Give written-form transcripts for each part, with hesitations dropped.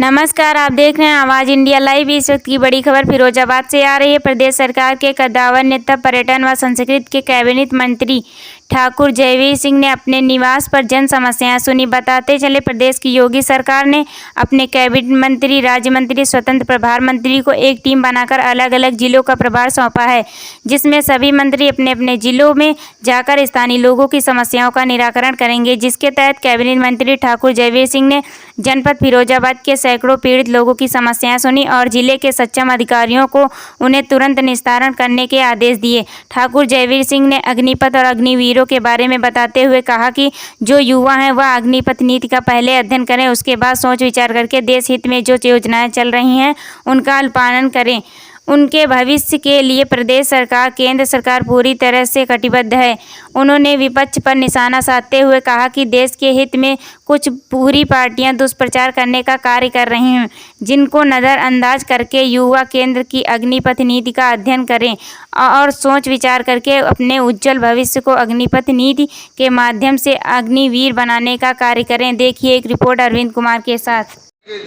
नमस्कार, आप देख रहे हैं आवाज़ इंडिया लाइव। इस वक्त की बड़ी खबर फिरोजाबाद से आ रही है। प्रदेश सरकार के कद्दावर नेता, पर्यटन व संस्कृति के कैबिनेट मंत्री ठाकुर जयवीर सिंह ने अपने निवास पर जन समस्याएं सुनी। बताते चले, प्रदेश की योगी सरकार ने अपने कैबिनेट मंत्री, राज्य मंत्री, स्वतंत्र प्रभार मंत्री को एक टीम बनाकर अलग अलग जिलों का प्रभार सौंपा है, जिसमें सभी मंत्री अपने अपने जिलों में जाकर स्थानीय लोगों की समस्याओं का निराकरण करेंगे। जिसके तहत कैबिनेट मंत्री ठाकुर जयवीर सिंह ने जनपद फिरोजाबाद के सैकड़ों पीड़ित लोगों की समस्याएं सुनी और जिले के सक्षम अधिकारियों को उन्हें तुरंत निस्तारण करने के आदेश दिए। ठाकुर जयवीर सिंह ने अग्निपथ और अग्निवीरों के बारे में बताते हुए कहा कि जो युवा हैं वह अग्निपथ नीति का पहले अध्ययन करें, उसके बाद सोच विचार करके देश हित में जो योजनाएं चल रही हैं उनका पालन करें। उनके भविष्य के लिए प्रदेश सरकार, केंद्र सरकार पूरी तरह से कटिबद्ध है। उन्होंने विपक्ष पर निशाना साधते हुए कहा कि देश के हित में कुछ पूरी पार्टियां दुष्प्रचार करने का कार्य कर रही हैं, जिनको नज़रअंदाज करके युवा केंद्र की अग्निपथ नीति का अध्ययन करें और सोच विचार करके अपने उज्जवल भविष्य को अग्निपथ नीति के माध्यम से अग्निवीर बनाने का कार्य करें। देखिए एक रिपोर्ट अरविंद कुमार के साथ।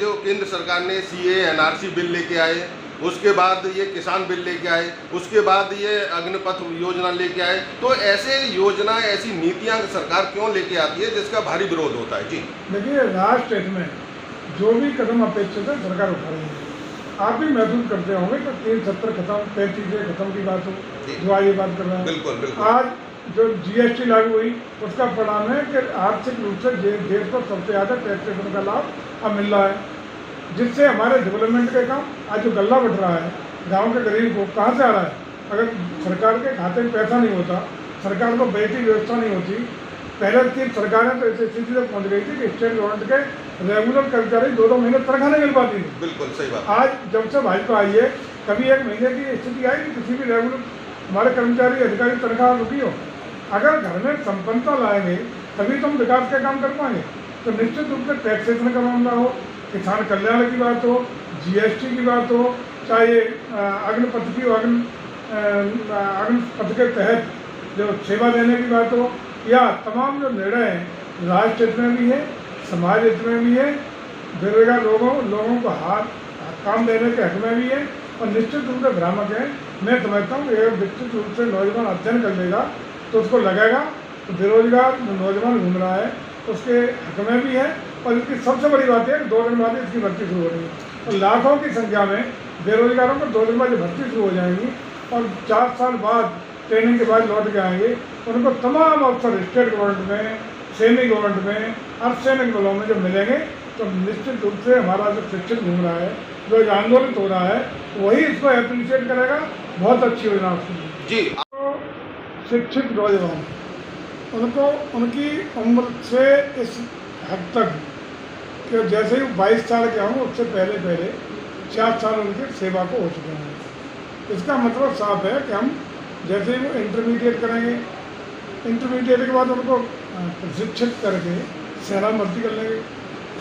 जो केंद्र सरकार ने सीए एनआरसी बिल लेके आए, उसके बाद ये किसान बिल लेके आए, उसके बाद ये अग्निपथ योजना लेके आए, तो ऐसे योजना, ऐसी नीतियां सरकार क्यों लेके आती है जिसका भारी विरोध होता है? जी देखिए, राष्ट्र हित में जो भी कदम अपेक्षित है सरकार उठा रही है। आप भी महसूस करते होंगे कि 3 सत्र खत्म, 3 चीजें खत्म की बात हो, जो आज ये बात कर रहे हैं। बिल्कुल बिल्कुल। आज जो जीएसटी लागू हुई उसका परिणाम है कि आर्थिक रूप से देश को सबसे ज़्यादा टैक्सेशन का लाभ अब मिल रहा है, जिससे हमारे डेवलपमेंट के काम, आज जो गल्ला बढ़ रहा है गांव के गरीब को कहाँ से आ रहा है? अगर सरकार के खाते में पैसा नहीं होता, सरकार को बैठी व्यवस्था नहीं होती। पहले की सरकारें तो ऐसी स्थिति तक पहुँच गई थी कि स्टेट गवर्नमेंट के रेगुलर कर्मचारी 2-2 महीने तनख्वाह नहीं मिल पाती थी। बिल्कुल सही बात। आज जब से भाजपा आई है, कभी एक महीने की स्थिति आई कि किसी भी रेगुलर हमारे कर्मचारी अधिकारी तनख्वाह रुकी हो। अगर घर में संपन्नता लाएंगे तभी तो हम विकास का काम कर पाएंगे। तो निश्चित रूप से टैक्सेशन का मामला हो, किसान कल्याण की बात हो, जीएसटी की बात हो, चाहे अग्निपथ की अग्निपथ के तहत जो सेवा देने की बात हो, या तमाम जो निर्णय हैं राष्ट्र हित में भी है, समाज हित में भी है, बेरोजगार लोगों को काम देने के हक में भी है और निश्चित रूप से भ्रामक है। मैं समझता हूँ कि निश्चित रूप से नौजवान अध्ययन कर लेगा तो उसको लगेगा तो बेरोजगार नौजवान घूम रहा है उसके हक में भी है। और इसकी सबसे बड़ी बात है कि 2 दिन बाद इसकी भर्ती शुरू हो रही है और लाखों की संख्या में बेरोजगारों को 2 दिन बाद भर्ती शुरू हो जाएंगी और 4 साल बाद ट्रेनिंग के बाद लौट के आएंगे। उनको तमाम अवसर स्टेट गवर्नमेंट में, सेमी गवर्नमेंट में, अर्धसैनिक बलों में जो मिलेंगे तो निश्चित रूप से हमारा जो शिक्षित घूम रहा है, जो आंदोलित हो रहा है, वही इसको अप्रिशिएट करेगा। बहुत अच्छी योजना उसकी जी। तो शिक्षित नौजवान, उनको उनकी उम्र से इस हद तक कि जैसे ही 22 साल के हों उससे पहले 4 साल उनकी सेवा को हो चुके हैं। इसका मतलब साफ है कि हम जैसे ही वो इंटरमीडिएट करेंगे, इंटरमीडिएट के बाद उनको प्रशिक्षित करके सेना में भर्ती कर लेंगे।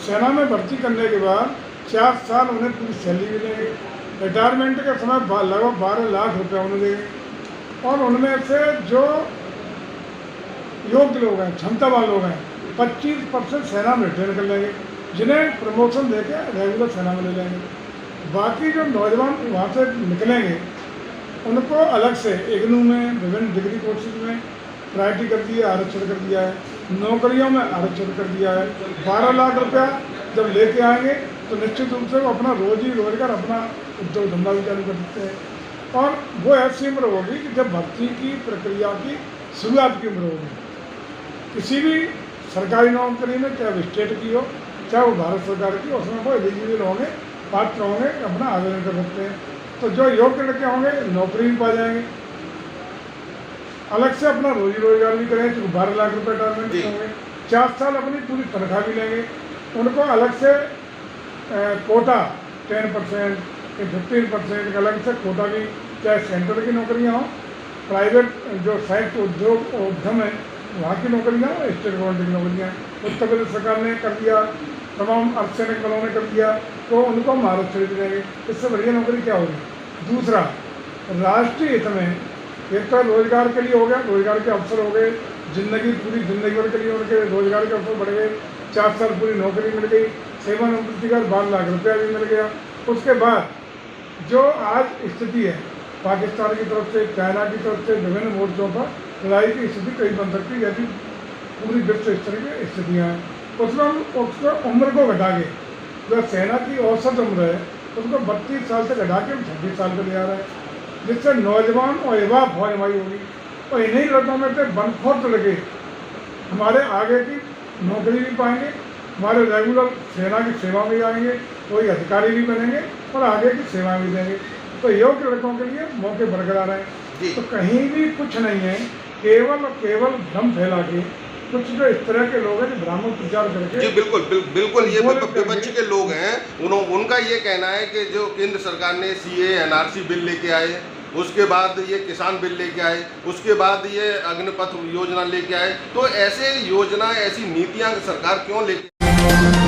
सेना में भर्ती करने के बाद 4 साल उन्हें पूरी सैलरी मिलेगी। रिटायरमेंट के समय लगभग 12 लाख रुपये उन्हें देंगे और उनमें से जो योग्य लोग हैं, क्षमतावान लोग हैं, 25% सेना में रिटेन कर लेंगे, जिन्हें प्रमोशन देके रेगुलर सेना में ले जाएंगे। बाकी जो नौजवान वहाँ से निकलेंगे उनको अलग से इग्नू में, विभिन्न डिग्री कोर्सेज में प्रायोरिटी कर दिया, आरक्षण कर दिया है, नौकरियों में आरक्षण कर दिया है। 12 लाख रुपया जब लेके आएंगे तो निश्चित रूप से वो अपना रोजी रोजगार, अपना उद्योग धंधा भी चालू कर सकते हैं। और वो ऐसी उम्र होगी कि जब भर्ती की प्रक्रिया की शुरुआत की उम्र होगी। किसी भी सरकारी नौकरी में, चाहे वो स्टेट की हो चाहे वो भारत सरकार की, उसमें वो एलिजिबल होंगे, पात्र होंगे, अपना आवेदन कर सकते हैं। तो जो योग्य लड़के होंगे नौकरी भी पा जाएंगे, अलग से अपना रोजी रोजगार भी करेंगे, तो 12 लाख रुपये रिटायरमेंट होंगे, 4 साल अपनी पूरी तनख्वाह भी लेंगे। उनको अलग से कोटा 10% या 15% अलग से कोटा भी, चाहे सेंटर की नौकरियाँ हों, प्राइवेट जो संयुक्त उद्योग उद्यम है वहाँ की नौकरियाँ, स्टेट गवर्नमेंट की नौकरियाँ। उत्तर प्रदेश सरकार ने कर दिया, तमाम अर्धसैनिक बलों ने कर दिया, तो उनको हम आरक्षण देंगे। इससे बढ़िया नौकरी क्या होगी? दूसरा, राष्ट्रीय हित में एक तो रोजगार के लिए हो गया, रोजगार के अवसर हो गए, पूरी जिंदगी भर के लिए उनके रोजगार के अवसर बढ़ गए, 4 साल पूरी नौकरी मिल गई, सेवानिवृत्ति का 12 लाख रुपया भी मिल गया। उसके बाद जो आज स्थिति है पाकिस्तान की तरफ से, चाइना की तरफ से विभिन्न मोर्चों पर लड़ाई की स्थिति कई बन सकती है, यदि पूरी विश्व स्तर की स्थितियाँ हैं। उसमें उम्र को घटा के जो सेना की औसत उम्र है उसको 32 साल से घटा के 26 साल पर ले आ रहा है, जिससे नौजवान और युवा फौज हमारी होगी। और इन्हीं लड़कों में से बनफोर्स लगे हमारे आगे की नौकरी भी पाएंगे, हमारे रेगुलर सेना की सेवा में आएंगे, कोई अधिकारी भी बनेंगे और आगे की सेवा भी देंगे। तो योग्य लड़कों के लिए मौके बरकरार हैं। तो कहीं भी कुछ नहीं है, केवल और केवल भ्रम फैला के कुछ जो इस तरह के लोग हैं जो भ्रामक प्रचार करके जी बिल्कुल ये विपक्ष के लोग हैं, उनका ये कहना है कि जो केंद्र सरकार ने CAA NRC बिल लेके आए, उसके बाद ये किसान बिल लेके आए, उसके बाद ये अग्निपथ योजना लेके आए, तो ऐसे योजना ऐसी नीतियां सरकार क्यों लेके